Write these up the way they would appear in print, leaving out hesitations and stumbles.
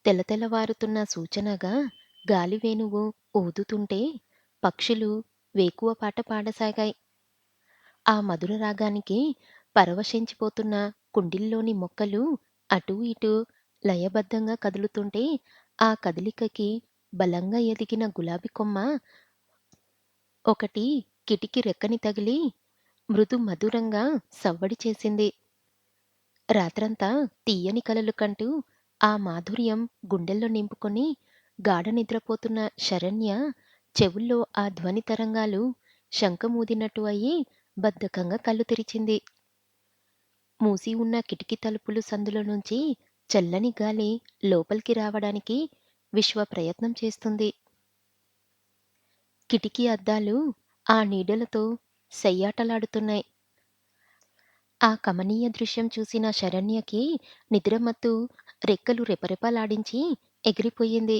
తెలతెలవారుతున్న సూచనగా గాలి వేణువు ఊదుతుంటే పక్షులు వేకువ పాట పాడసాగాయి. ఆ మధుర రాగానికి పరవశించిపోతున్న కుండీల్లోని మొక్కలు అటూ ఇటూ లయబద్ధంగా కదులుతుంటే ఆ కదలికకి బలంగా ఎదిగిన గులాబీ కొమ్మ ఒకటి కిటికీ రెక్కని తగిలి మృదు మధురంగా సవ్వడి చేసింది. రాత్రంతా తీయని కలలు కంటూ ఆ మాధుర్యం గుండెల్లో నింపుకొని గాఢ నిద్రపోతున్న శరణ్య చెవుల్లో ఆ ధ్వని తరంగాలు శంఖమూదినట్టు అయి బద్ధకంగా కళ్ళు తెరిచింది. మూసి ఉన్న కిటికీ తలుపులు సందులో నుంచి చల్లని గాలి లోపలికి రావడానికి విశ్వ ప్రయత్నం చేస్తుంది. కిటికీ అద్దాలు ఆ నీడలతో సయ్యాటలాడుతున్నాయి. ఆ కమనీయ దృశ్యం చూసిన శరణ్యకి నిద్రమత్తు రెక్కలు రెపరెపలాడించి ఎగిరిపోయింది.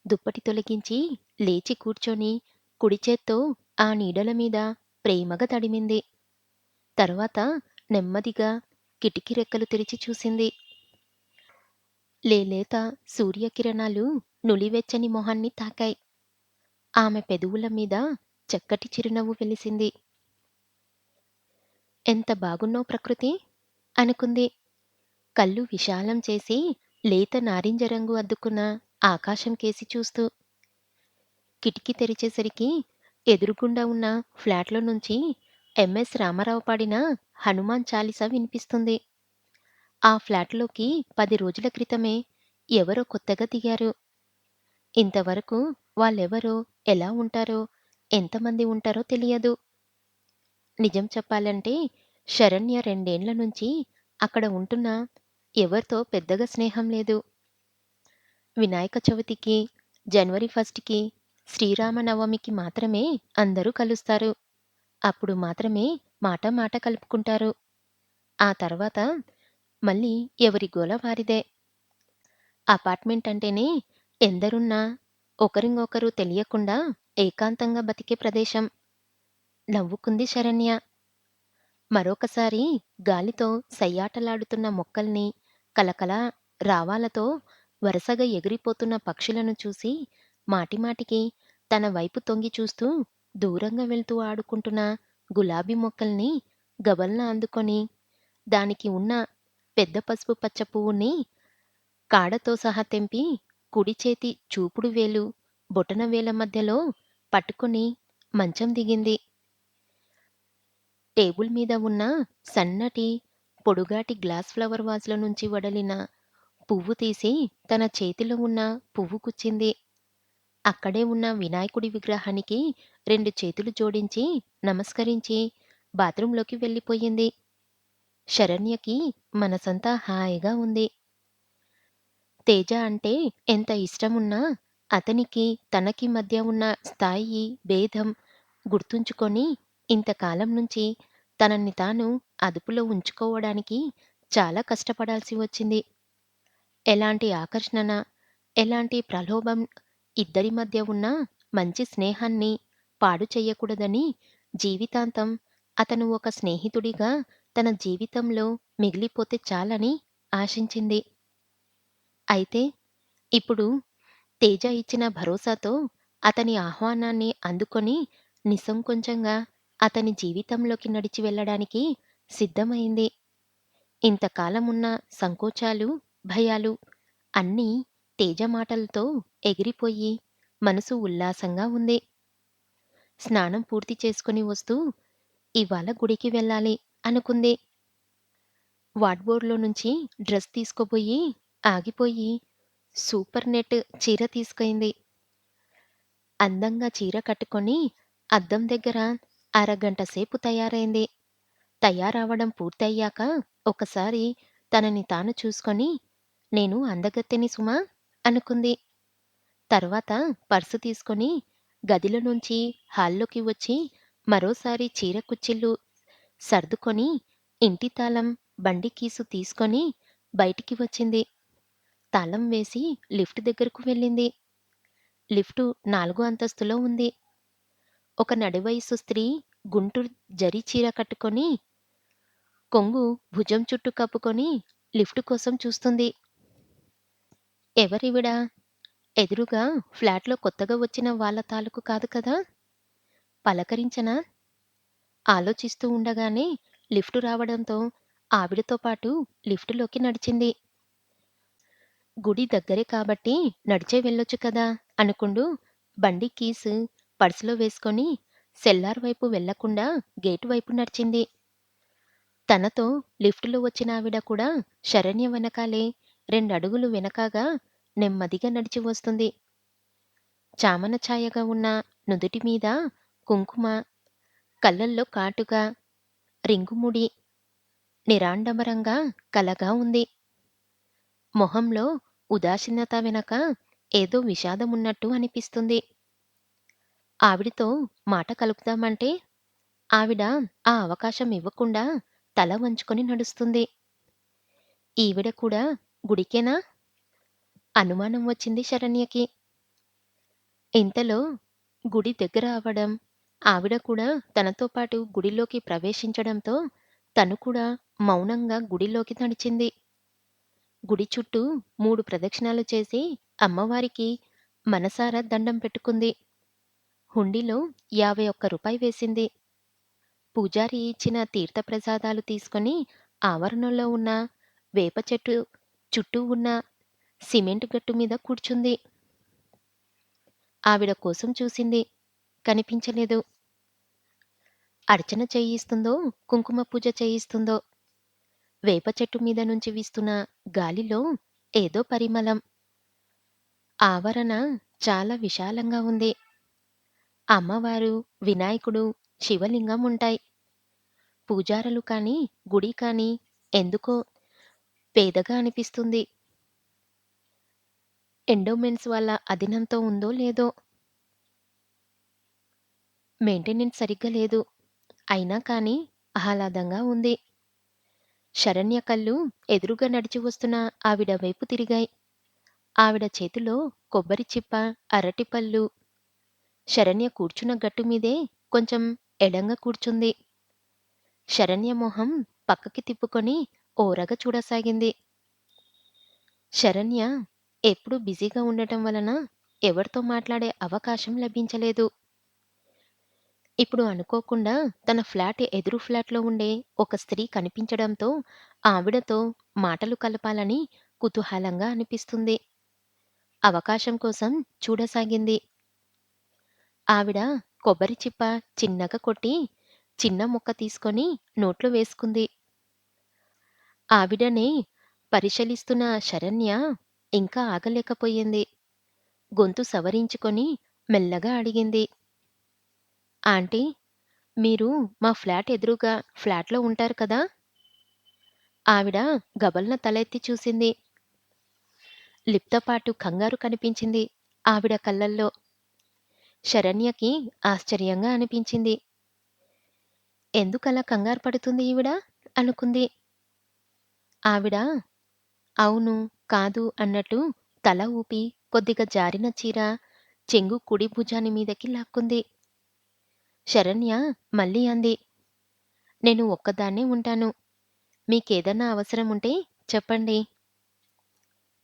దుప్పటి తొలగించి లేచి కూర్చొని కుడిచేత్తో ఆ నీడల మీద ప్రేమగా తడిమింది. తర్వాత నెమ్మదిగా కిటికీ రెక్కలు తెరిచి చూసింది. లేలేత సూర్యకిరణాలు నులివెచ్చని మొహాన్ని తాకాయి. ఆమె పెదవుల మీద చక్కటి చిరునవ్వు వెలిసింది. ఎంత బాగున్నావు ప్రకృతి అనుకుంది. కళ్ళు విశాలం చేసి లేత నారింజ రంగు అద్దుకున్న ఆకాశం కేసి చూస్తూ. కిటికీ తెరిచేసరికి ఎదురుగుండా ఉన్న ఫ్లాట్లో నుంచి ఎంఎస్ రామారావు పాడిన హనుమాన్ చాలీసా వినిపిస్తుంది. ఆ ఫ్లాట్లోకి 10 రోజుల క్రితమే ఎవరో కొత్తగా దిగారు. ఇంతవరకు వాళ్ళెవరో, ఎలా ఉంటారో, ఎంతమంది ఉంటారో తెలియదు. నిజం చెప్పాలంటే శరణ్య 2 ఏండ్ల నుంచి అక్కడ ఉంటున్నా ఎవరితో పెద్దగా స్నేహం లేదు. వినాయక చవితికి, జనవరి 1కి, శ్రీరామనవమికి మాత్రమే అందరూ కలుస్తారు. అప్పుడు మాత్రమే మాట మాట కలుపుకుంటారు. ఆ తర్వాత మళ్ళీ ఎవరి గోల వారిదే. అపార్ట్మెంట్ అంటేనే ఎందరున్నా ఒకరినొకరు తెలియకుండా ఏకాంతంగా బతికే ప్రదేశం. నవ్వుకుంది శరణ్య. మరొకసారి గాలితో సయ్యాటలాడుతున్న మొక్కల్ని, కలకలా రావాలతో వరసగా ఎగిరిపోతున్న పక్షులను చూసి మాటిమాటికి తన వైపు తొంగి చూస్తూ దూరంగా వెళ్తూ ఆడుకుంటున్న గులాబీ మొక్కల్ని గబల్న అందుకొని దానికి ఉన్న పెద్ద పసుపు పచ్చ పువ్వుని కాడతో సహా తెంపి కుడి చేతి చూపుడు వేలు, బొటన వేల మధ్యలో పట్టుకొని మంచం దిగింది. టేబుల్ మీద ఉన్న సన్నటి పొడుగాటి గ్లాస్ ఫ్లవర్ వాజ్‌లో నుంచి వడలిన పువ్వు తీసి తన చేతిలో ఉన్న పువ్వు గుచ్చింది. అక్కడే ఉన్న వినాయకుడి విగ్రహానికి 2 చేతులు జోడించి నమస్కరించి బాత్రూంలోకి వెళ్ళిపోయింది. శరణ్యకి మనసంతా హాయిగా ఉంది. తేజ అంటే ఎంత ఇష్టమున్నా అతనికి, తనకి మధ్య ఉన్న స్థాయి భేదం గుర్తుంచుకొని ఇంతకాలం నుంచి తనని తాను అదుపులో ఉంచుకోవడానికి చాలా కష్టపడాల్సి వచ్చింది. ఎలాంటి ఆకర్షణ, ఎలాంటి ప్రలోభం ఇద్దరి మధ్య ఉన్న మంచి స్నేహాన్ని పాడు చెయ్యకూడదని జీవితాంతం అతను ఒక స్నేహితుడిగా తన జీవితంలో మిగిలిపోతే చాలని ఆశించింది. అయితే ఇప్పుడు తేజ ఇచ్చిన భరోసాతో అతని ఆహ్వానాన్ని అందుకొని నిస్సంకోచంగా అతని జీవితంలోకి నడిచి వెళ్ళడానికి సిద్ధమైంది. ఇంతకాలమున్న సంకోచాలు, భయాలు అన్నీ తేజ మాటలతో ఎగిరిపోయి మనసు ఉల్లాసంగా ఉంది. స్నానం పూర్తి చేసుకొని వస్తూ ఇవాళ గుడికి వెళ్ళాలి అనుకుంది. వార్డ్‌బోర్డ్‌లో నుంచి డ్రెస్ తీసుకోబోయి ఆగిపోయి సూపర్ నెట్ చీర తీసుకైంది. అందంగా చీర కట్టుకొని అద్దం దగ్గర అరగంట సేపు తయారైంది. తయారవ్వడం పూర్తయ్యాక ఒకసారి తనని తాను చూసుకొని, నేను అందగత్తెని సుమా అనుకుంది. తర్వాత పర్సు తీసుకొని గదిలో నుంచి హాల్లోకి వచ్చి మరోసారి చీర కుచ్చిళ్ళు సర్దుకొని ఇంటి తాళం, బండి కీసు తీసుకొని బయటికి వచ్చింది. తాళం వేసి లిఫ్ట్ దగ్గరకు వెళ్ళింది. లిఫ్టు 4 అంతస్తులో ఉంది. ఒక నడివయస్సు స్త్రీ గుంటూరు జరీ చీర కట్టుకొని, కొంగు భుజం చుట్టూ కప్పుకొని లిఫ్ట్ కోసం చూస్తుంది. ఎవరివిడ? ఎదురుగా ఫ్లాట్‌లో కొత్తగా వచ్చిన వాళ్ళ తాలూకు కాదు కదా! పలకరించనా? ఆలోచిస్తూ ఉండగానే లిఫ్టు రావడంతో ఆవిడతో పాటు లిఫ్టులోకి నడిచింది. గుడి దగ్గరే కాబట్టి నడిచే వెళ్ళొచ్చు కదా అనుకుంటూ బండి కీస్ పర్సులో వేసుకొని సెల్లార్ వైపు వెళ్ళకుండా గేటు వైపు నడిచింది. తనతో లిఫ్టులో వచ్చిన ఆవిడ కూడా శరణ్య వెనకాలే రెండడుగులు వెనకాగా నెమ్మదిగా నడిచి వస్తుంది. చామన ఛాయగా ఉన్న నుదుటి మీద కుంకుమ, కళ్ళల్లో కాటుక, రింగుముడి నిరాడంబరంగా కలగా ఉంది. మొహంలో ఉదాసీనత వెనక ఏదో విషాదమున్నట్టు అనిపిస్తుంది. ఆవిడతో మాట కలుపుదామంటే ఆవిడ ఆ అవకాశం ఇవ్వకుండా తల వంచుకొని నడుస్తుంది. ఈవిడ కూడా గుడికేనా? అనుమానం వచ్చింది శరణ్యకి. ఇంతలో గుడి దగ్గర అవ్వడం, ఆవిడ కూడా తనతో పాటు గుడిలోకి ప్రవేశించడంతో తను కూడా మౌనంగా గుడిలోకి నడిచింది. గుడి చుట్టూ 3 ప్రదక్షిణాలు చేసి అమ్మవారికి మనసారా దండం పెట్టుకుంది. హుండీలో రూ. 51 వేసింది. పూజారి ఇచ్చిన తీర్థప్రసాదాలు తీసుకొని ఆవరణలో ఉన్న వేప చెట్టు చుట్టూ ఉన్న సిమెంటు గట్టు మీద కూర్చుంది. ఆవిడ కోసం చూసింది. కనిపించలేదు. అర్చన చేయిస్తుందో, కుంకుమ పూజ చేయిస్తుందో, వేప చెట్టు మీద నుంచి వీస్తున్న గాలిలో ఏదో పరిమళం. ఆవరణ చాలా విశాలంగా ఉంది. అమ్మవారు, వినాయకుడు, శివలింగం ఉంటాయి. పూజారులు కానీ, గుడి కానీ ఎందుకో పేదగా అనిపిస్తుంది. ఎండోమెంట్స్ వాళ్ళ అధీనంతో ఉందో లేదో, మెయింటెనెన్స్ సరిగ్గా లేదు. అయినా కానీ ఆహ్లాదంగా ఉంది. శరణ్య కళ్ళు ఎదురుగా నడిచి వస్తున్న ఆవిడ వైపు తిరిగాయి. ఆవిడ చేతిలో కొబ్బరి చిప్ప, అరటిపళ్ళు. శరణ్య కూర్చున్న గట్టు మీదే కొంచెం ఎడంగా కూర్చుంది. శరణ్య మొహం పక్కకి తిప్పుకొని ఓరగా చూడసాగింది. శరణ్య ఎప్పుడూ బిజీగా ఉండటం వలన ఎవరితో మాట్లాడే అవకాశం లభించలేదు. ఇప్పుడు అనుకోకుండా తన ఫ్లాట్ ఎదురు ఫ్లాట్‌లో ఉండే ఒక స్త్రీ కనిపించడంతో ఆవిడతో మాటలు కలపాలని కుతూహలంగా అనిపిస్తుంది. అవకాశం కోసం చూడసాగింది. ఆవిడ కొబ్బరి చిప్ప చిన్నగా కొట్టి, చిన్న ముక్క తీసుకొని నోట్లో వేసుకుంది. ఆవిడనే పరిశీలిస్తున్న శరణ్య ఇంకా ఆగలేకపోయింది. గొంతు సవరించుకొని మెల్లగా అడిగింది. ఆంటీ, మీరు మా ఫ్లాట్ ఎదురుగా ఫ్లాట్‌లో ఉంటారు కదా? ఆవిడ గబల్న తల ఎత్తి చూసింది. లిప్తపాటు కంగారు కనిపించింది ఆవిడ కళ్ళల్లో. శరణ్యకి ఆశ్చర్యంగా అనిపించింది. ఎందుకలా కంగారు పడుతుంది ఈవిడ? అనుకుంది. ఆవిడ అవును, కాదు అన్నట్టు తల ఊపి కొద్దిగా జారిన చీర చెంగు కుడి భుజాని మీదకి లాక్కుంది. శరణ్య మళ్ళీ అంది. నేను ఒక్కదాన్నే ఉంటాను. మీకేదన్నా అవసరముంటే చెప్పండి.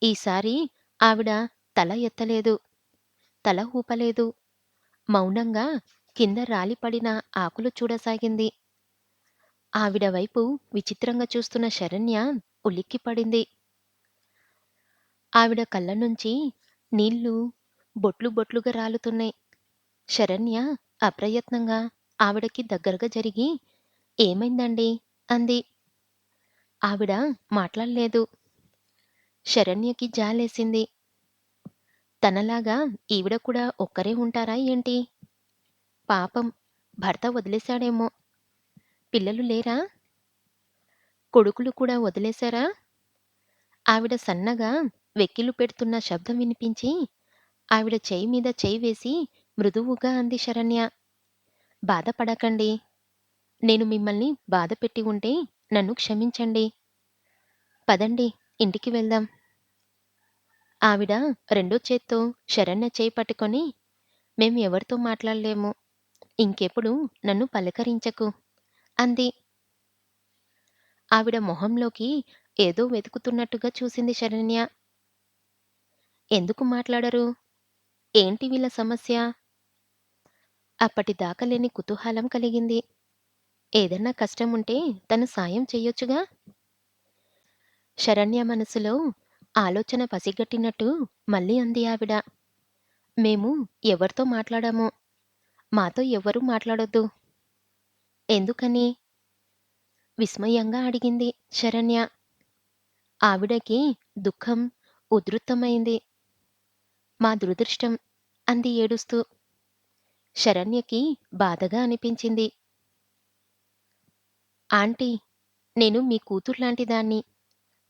ఈసారి ఆవిడ తల ఎత్తలేదు. తల ఊపలేదు. మౌనంగా కింద రాలిపడిన ఆకులు చూడసాగింది. ఆవిడ వైపు విచిత్రంగా చూస్తున్న శరణ్య ఉలిక్కిపడింది. ఆవిడ కళ్ళ నుంచి నీళ్లు బొట్లు బొట్లుగా రాలుతున్నాయి. శరణ్య అప్రయత్నంగా ఆవిడకి దగ్గరగా జరిగి ఏమైందండి? అంది. ఆవిడ మాట్లాడలేదు. శరణ్యకి జాలేసింది. తనలాగా ఈవిడ కూడా ఒక్కరే ఉంటారా ఏంటి? పాపం భర్త వదిలేశాడేమో! పిల్లలు లేరా? కొడుకులు కూడా వదిలేశారా? ఆవిడ సన్నగా వెక్కిళ్ళు పెడుతున్న శబ్దం వినిపించి ఆవిడ చెయ్యి మీద చెయ్యి వేసి మృదువుగా అంది శరణ్య. బాధపడకండి. నేను మిమ్మల్ని బాధపెట్టి ఉంటే నన్ను క్షమించండి. పదండి, ఇంటికి వెళ్దాం. ఆవిడ రెండో చేత్తో శరణ్య చేయి పట్టుకొని మేం ఎవరితో మాట్లాడలేము. ఇంకెప్పుడు నన్ను పలకరించకు అంది. ఆవిడ మొహంలోకి ఏదో వెతుకుతున్నట్టుగా చూసింది శరణ్య. ఎందుకు మాట్లాడరు? ఏంటి వీళ్ళ సమస్య? అప్పటిదాకా లేని కుతూహలం కలిగింది. ఏదన్నా కష్టముంటే తను సాయం చెయ్యొచ్చుగా? శరణ్య మనసులో ఆలోచన పసిగట్టినట్టు మళ్ళీ అంది ఆవిడ. మేము ఎవరితో మాట్లాడామో, మాతో ఎవ్వరూ మాట్లాడొద్దు. ఎందుకని? విస్మయంగా అడిగింది శరణ్య. ఆవిడకి దుఃఖం ఉధృతమైంది. మా దురదృష్టం అంది ఏడుస్తూ. శరణ్యకి బాధగా అనిపించింది. ఆంటీ, నేను మీ కూతుర్లాంటి దాన్ని.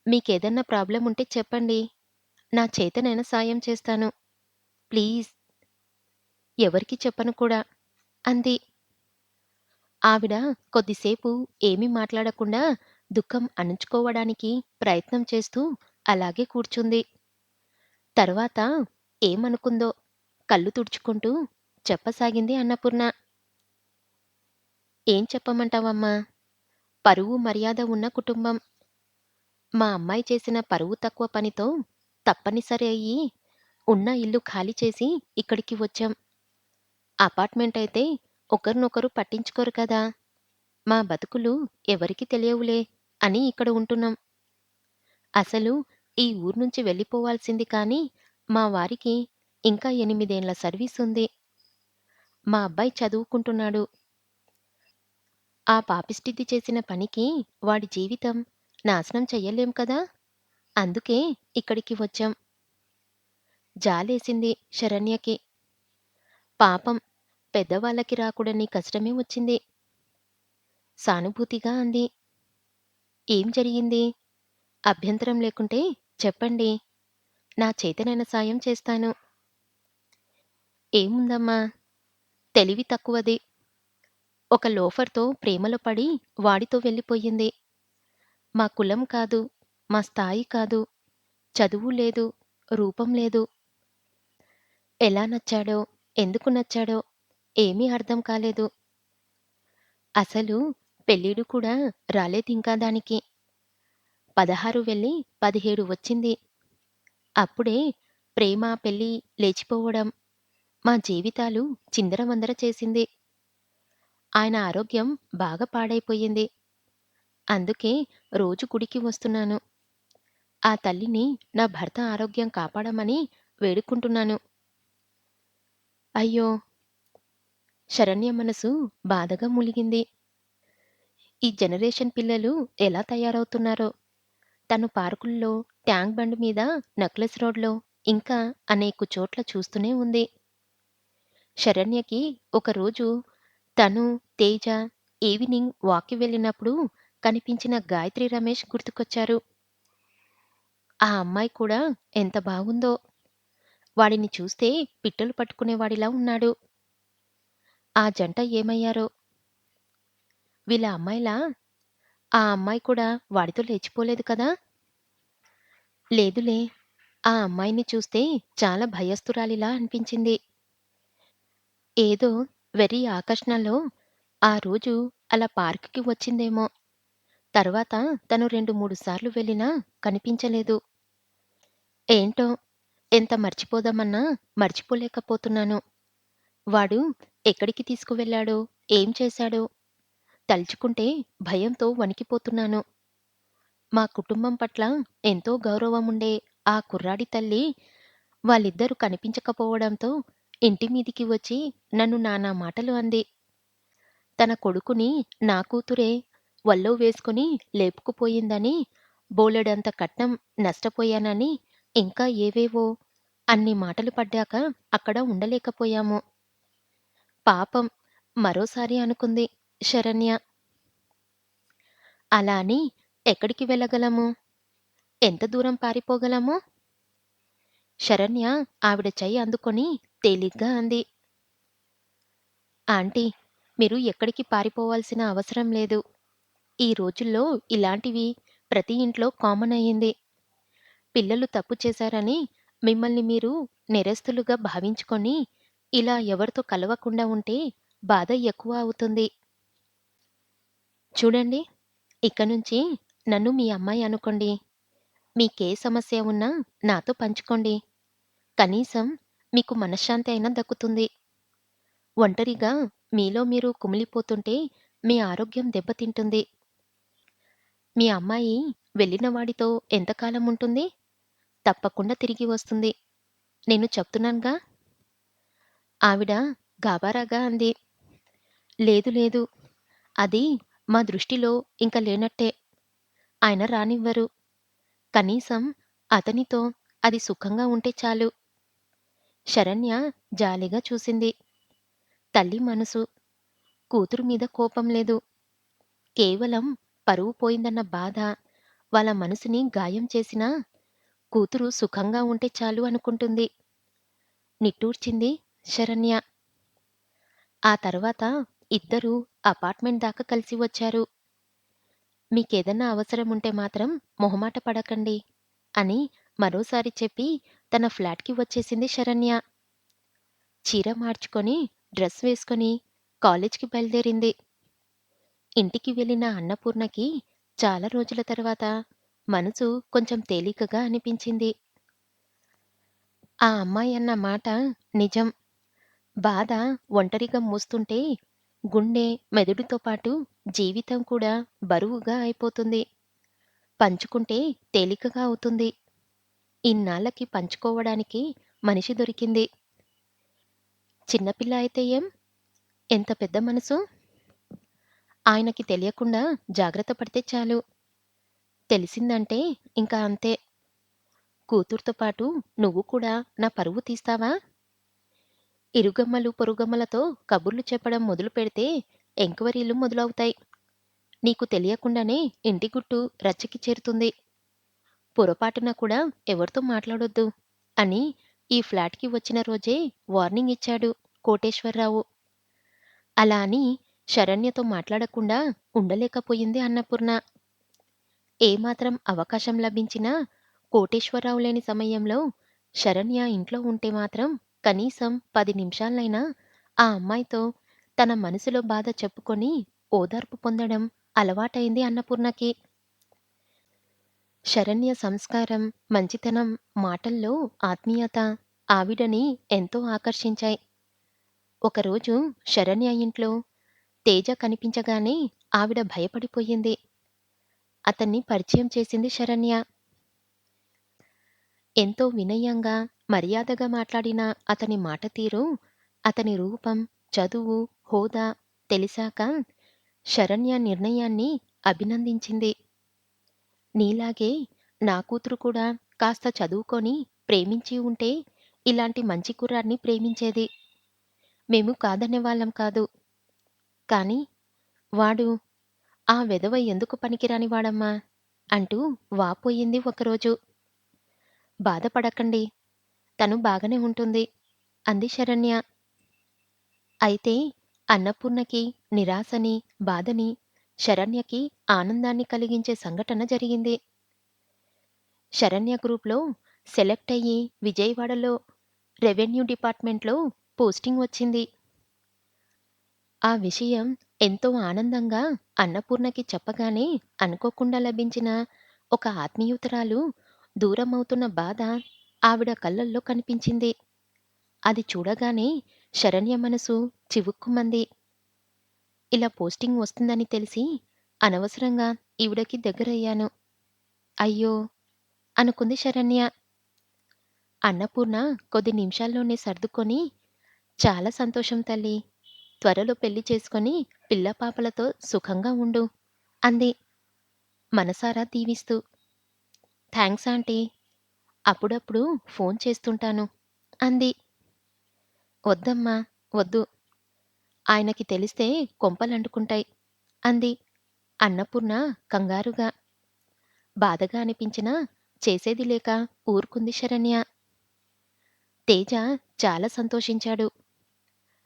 మీకేదన్నా ప్రాబ్లముంటే చెప్పండి. నా చేతనైన సాయం చేస్తాను. ప్లీజ్. ఎవరికీ చెప్పను కూడా అంది. ఆవిడ కొద్దిసేపు ఏమీ మాట్లాడకుండా దుఃఖం అణుచుకోవడానికి ప్రయత్నం చేస్తూ అలాగే కూర్చుంది. తర్వాత ఏమనుకుందో కళ్ళు తుడుచుకుంటూ చెప్పసాగింది అన్నపూర్ణ. ఏం చెప్పమంటావమ్మా? పరువు, మర్యాద ఉన్న కుటుంబం. మా అమ్మాయి చేసిన పరువు తక్కువ పనితో తప్పనిసరి అయ్యి ఉన్న ఇల్లు ఖాళీ చేసి ఇక్కడికి వచ్చాం. అపార్ట్‌మెంటయితే ఒకరినొకరు పట్టించుకోరు కదా! మా బతుకులు ఎవరికీ తెలియవులే అని ఇక్కడ ఉంటున్నాం. అసలు ఈ ఊరు నుంచి వెళ్ళిపోవాల్సింది కానీ, మా వారికి ఇంకా 8 ఏండ్ల సర్వీసుంది. మా అబ్బాయి చదువుకుంటున్నాడు. ఆ పాపిష్టిది చేసిన పనికి వాడి జీవితం నాశనం చెయ్యలేం కదా! అందుకే ఇక్కడికి వచ్చాం. జాలేసింది శరణ్యకి. పాపం పెద్దవాళ్ళకి రాకూడని కష్టమే వచ్చింది. సానుభూతిగా అంది. ఏం జరిగింది? అభ్యంతరం లేకుంటే చెప్పండి. నా చేతనైన సాయం చేస్తాను. ఏముందమ్మా, తెలివి తక్కువది. ఒక లోఫర్‌తో ప్రేమలో పడి వాడితో వెళ్ళిపోయింది. మా కులం కాదు, మా స్థాయి కాదు, చదువు లేదు, రూపం లేదు. ఎలా నచ్చాడో, ఎందుకు నచ్చాడో ఏమీ అర్థం కాలేదు. అసలు పెళ్ళీడు కూడా రాలేదింకా దానికి. 16 వెళ్ళి 17 వచ్చింది. అప్పుడే ప్రేమ, పెళ్లి లేచిపోవడం, మా జీవితాలు చిందరవందర చేసింది. ఆయన ఆరోగ్యం బాగా పాడైపోయింది. అందుకే రోజు గుడికి వస్తున్నాను. ఆ తల్లిని నా భర్త ఆరోగ్యం కాపాడమని వేడుకుంటున్నాను. అయ్యో! శరణ్య మనసు బాధగా మూలిగింది. ఈ జనరేషన్ పిల్లలు ఎలా తయారవుతున్నారో! తను పార్కుల్లో, ట్యాంక్ బండ్ మీద, నెక్లెస్ రోడ్‌లో ఇంకా అనేక చోట్ల చూస్తూనే ఉంది. శరణ్యకి ఒకరోజు తను, తేజ ఈవినింగ్ వాక్‌కి వెళ్ళినప్పుడు కనిపించిన గాయత్రి రమేష్ గుర్తుకొచ్చారు. ఆ అమ్మాయి కూడా ఎంత బాగుందో! వాడిని చూస్తే పిట్టలు పట్టుకునేవాడిలా ఉన్నాడు. ఆ జంట ఏమయ్యారో! వీళ్ళ అమ్మాయిలా? ఆ అమ్మాయి కూడా వాడితో లేచిపోలేదు కదా! లేదులే. ఆ అమ్మాయిని చూస్తే చాలా భయస్తురాలిలా అనిపించింది. ఏదో వెర్రి ఆకర్షణలో ఆ రోజు అలా పార్కుకి వచ్చిందేమో! తర్వాత తను 2, 3 సార్లు వెళ్ళినా కనిపించలేదు. ఏంటో ఎంత మర్చిపోదామన్నా మర్చిపోలేకపోతున్నాను. వాడు ఎక్కడికి తీసుకువెళ్ళాడో, ఏం చేశాడో తలుచుకుంటే భయంతో వణికిపోతున్నాను. మా కుటుంబం పట్ల ఎంతో గౌరవముండే ఆ కుర్రాడి తల్లి వాళ్ళిద్దరూ కనిపించకపోవడంతో ఇంటి మీదికి వచ్చి నన్ను నానా మాటలు అంది. తన కొడుకుని నా కూతురే వల్లో వేసుకుని లేపుకుపోయిందని, బోలెడంత కట్నం నష్టపోయానని, ఇంకా ఏవేవో అన్ని మాటలు పడ్డాక అక్కడ ఉండలేకపోయాము. పాపం మరోసారి అనుకుంది శరణ్య. అలా అని ఎక్కడికి వెళ్ళగలము? ఎంత దూరం పారిపోగలము? శరణ్య ఆవిడ చెయ్యి అందుకొని తేలిగ్గా అంది. ఆంటీ, మీరు ఎక్కడికి పారిపోవాల్సిన అవసరం లేదు. ఈ రోజుల్లో ఇలాంటివి ప్రతి ఇంట్లో కామన్ అయ్యింది. పిల్లలు తప్పు చేశారని మిమ్మల్ని మీరు నేరస్తులుగా భావించుకొని, ఇలా ఎవరితో కలవకుండా ఉంటే బాధ ఎక్కువ అవుతుంది. చూడండి, ఇక నుంచి నన్ను మీ అమ్మాయి అనుకోండి. మీకే సమస్య ఉన్నా నాతో పంచుకోండి. కనీసం మీకు మనశ్శాంతి అయినా దక్కుతుంది. ఒంటరిగా మీలో మీరు కుమిలిపోతుంటే మీ ఆరోగ్యం దెబ్బతింటుంది. మీ అమ్మాయి వెళ్ళిన వాడితో ఎంతకాలం ఉంటుంది? తప్పకుండా తిరిగి వస్తుంది. నేను చెప్తున్నానుగా. ఆవిడ గాబరాగా అంది. లేదు లేదు. అది మా దృష్టిలో ఇంక లేనట్టే. ఆయన రానివ్వరు. కనీసం అతనితో అది సుఖంగా ఉంటే చాలు. శరణ్య జాలిగా చూసింది. తల్లి మనసు. కూతురు మీద కోపం లేదు. కేవలం పరువు పోయిందన్న బాధ వాళ్ళ మనసుని గాయం చేసినా, కూతురు సుఖంగా ఉంటే చాలు అనుకుంటుంది. నిట్టూర్చింది శరణ్య. ఆ తర్వాత ఇద్దరూ అపార్ట్‌మెంట్ దాకా కలిసి వచ్చారు. మీకేదన్నా అవసరముంటే మాత్రం మొహమాట పడకండి అని మరోసారి చెప్పి తన ఫ్లాట్‌కి వచ్చేసింది శరణ్య. చీర మార్చుకొని, డ్రెస్ వేసుకొని కాలేజ్‌కి బయలుదేరింది. ఇంటికి వెళ్ళిన అన్నపూర్ణకి చాలా రోజుల తర్వాత మనసు కొంచెం తేలికగా అనిపించింది. ఆ అమ్మాయి అన్న మాట నిజం. బాధ ఒంటరిగా మోస్తుంటే గుండె, మెదడుతో పాటు జీవితం కూడా బరువుగా అయిపోతుంది. పంచుకుంటే తేలికగా అవుతుంది. ఇన్నాళ్ళకి పంచుకోవడానికి మనిషి దొరికింది. చిన్నపిల్ల అయితే ఏం? ఎంత పెద్ద మనసు? ఆయనకి తెలియకుండా జాగ్రత్త పడితే చాలు. తెలిసిందంటే ఇంకా అంతే. కూతురుతో పాటు నువ్వు కూడా నా పరువు తీస్తావా? ఇరుగమ్మలు, పొరుగమ్మలతో కబుర్లు చెప్పడం మొదలుపెడితే ఎంక్వైరీలు మొదలవుతాయి. నీకు తెలియకుండానే ఇంటి గుట్టు రచ్చకి చేరుతుంది. పొరపాటున కూడా ఎవరితో మాట్లాడొద్దు అని ఈ ఫ్లాట్‌కి వచ్చిన రోజే వార్నింగ్ ఇచ్చాడు కోటేశ్వరరావు. అలా అని శరణ్యతో మాట్లాడకుండా ఉండలేకపోయింది అన్నపూర్ణ. ఏమాత్రం అవకాశం లభించినా కోటేశ్వరరావు లేని సమయంలో శరణ్య ఇంట్లో ఉంటే మాత్రం కనీసం 10 నిమిషాలైనా ఆ అమ్మాయితో తన మనసులో బాధ చెప్పుకొని ఓదార్పు పొందడం అలవాటైంది అన్నపూర్ణకి. శరణ్య సంస్కారం, మంచితనం, మాటల్లో ఆత్మీయత ఆవిడని ఎంతో ఆకర్షించాయి. ఒకరోజు శరణ్య ఇంట్లో తేజ కనిపించగానే ఆవిడ భయపడిపోయింది. అతన్ని పరిచయం చేసింది శరణ్య. ఎంతో వినయంగా, మర్యాదగా మాట్లాడిన అతని మాట తీరు, అతని రూపం, చదువు, హోదా తెలిసాక శరణ్య నిర్ణయాన్ని అభినందించింది. నీలాగే నా కూతురు కూడా కాస్త చదువుకొని ప్రేమించి ఉంటే ఇలాంటి మంచి కుర్రాడిని ప్రేమించేది. మేము కాదనేవాళ్ళం కాదు. కానీ వాడు ఆ వెధవ ఎందుకు పనికిరాని వాడమ్మా! అంటూ వాపోయింది ఒకరోజు. బాధపడకండి. తను బాగానే ఉంటుంది అంది శరణ్య. అయితే అన్నపూర్ణకి నిరాశని, బాధని, శరణ్యకి ఆనందాన్ని కలిగించే సంఘటన జరిగింది. శరణ్య గ్రూప్‌లో సెలెక్ట్ అయ్యి విజయవాడలో రెవెన్యూ డిపార్ట్‌మెంట్‌లో పోస్టింగ్ వచ్చింది. ఆ విషయం ఎంతో ఆనందంగా అన్నపూర్ణకి చెప్పగానే అనుకోకుండా లభించిన ఒక ఆత్మీయుతురాలు దూరమవుతున్న బాధ ఆవిడ కళ్ళల్లో కనిపించింది. అది చూడగానే శరణ్య మనసు చివుక్కుమంది. ఇలా పోస్టింగ్ వస్తుందని తెలిసి అనవసరంగా ఈవిడకి దగ్గరయ్యాను. అయ్యో! అనుకుంది శరణ్య. అన్నపూర్ణ కొద్ది నిమిషాల్లోనే సర్దుకొని, చాలా సంతోషం తల్లీ. త్వరలో పెళ్లి చేసుకొని పిల్లాపాపలతో సుఖంగా ఉండు అంది మనసారా దీవిస్తూ. Thanks aunty. అప్పుడప్పుడు ఫోన్ చేస్తుంటాను అంది. వద్దమ్మా! వద్దు. ఆయనకి తెలిస్తే కొంపలంటుకుంటాయి అంది అన్నపూర్ణ కంగారుగా. బాధగా అనిపించినా చేసేది లేక ఊరుకుంది శరణ్య. తేజ చాలా సంతోషించాడు.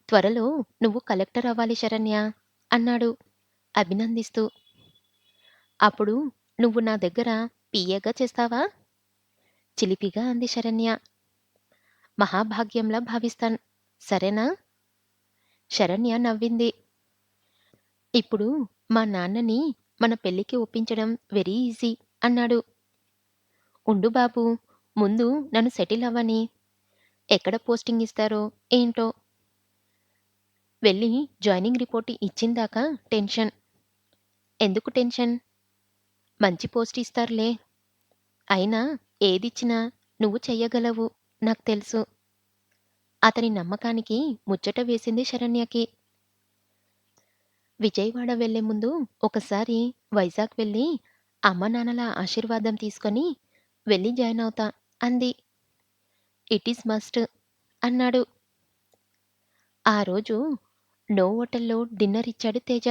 త్వరలో నువ్వు కలెక్టర్ అవ్వాలి శరణ్య అన్నాడు అభినందిస్తూ. అప్పుడు నువ్వు నా దగ్గర పిఏగా చేస్తావా? చిలిపిగా అంది శరణ్య. మహాభాగ్యంలా భావిస్తాను. సరేనా? శరణ్య నవ్వింది. ఇప్పుడు మా నాన్నని మన పెళ్ళికి ఒప్పించడం వెరీ ఈజీ అన్నాడు. ఉండు బాబూ! ముందు నన్ను సెటిల్ అవ్వనీ. ఎక్కడ పోస్టింగ్ ఇస్తారో ఏంటో? వెళ్ళి జాయినింగ్ రిపోర్ట్ ఇచ్చిందాకా టెన్షన్. ఎందుకు టెన్షన్? మంచి పోస్ట్ ఇస్తారులే. అయినా ఏదిచ్చినా నువ్వు చెయ్యగలవు నాకు తెలుసు. అతని నమ్మకానికి ముచ్చట వేసింది శరణ్యకి. విజయవాడ వెళ్ళే ముందు ఒకసారి వైజాగ్ వెళ్ళి అమ్మానాన్నల ఆశీర్వాదం తీసుకొని వెళ్ళి జాయిన్ అవుతా అంది. ఇట్ ఈజ్ మస్ట్ అన్నాడు. ఆ రోజు నో హోటల్‌లో డిన్నర్ ఇచ్చాడు తేజ.